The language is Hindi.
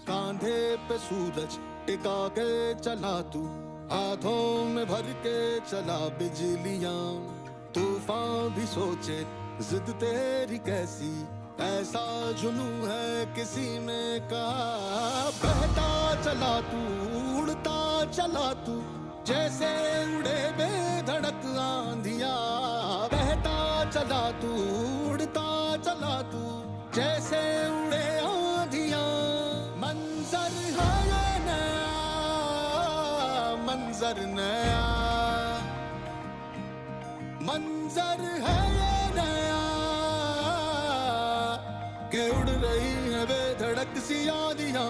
कांधे पे सूरज टिका के चला तू, हाथों में भर के चला बिजलियां। तूफान भी सोचे जिद तेरी कैसी, ऐसा जुनू है किसी में कहा। बहता चला तू, उड़ता चला तू, जैसे उड़े बेधड़क आंधिया। बहता चला तू, उड़ता चला तू, जैसे उड़े आंधिया। मंजर है ये नया, मंजर नया, मंजर है ये नया, कि उड़ रही है बेधड़क सी आंधियां।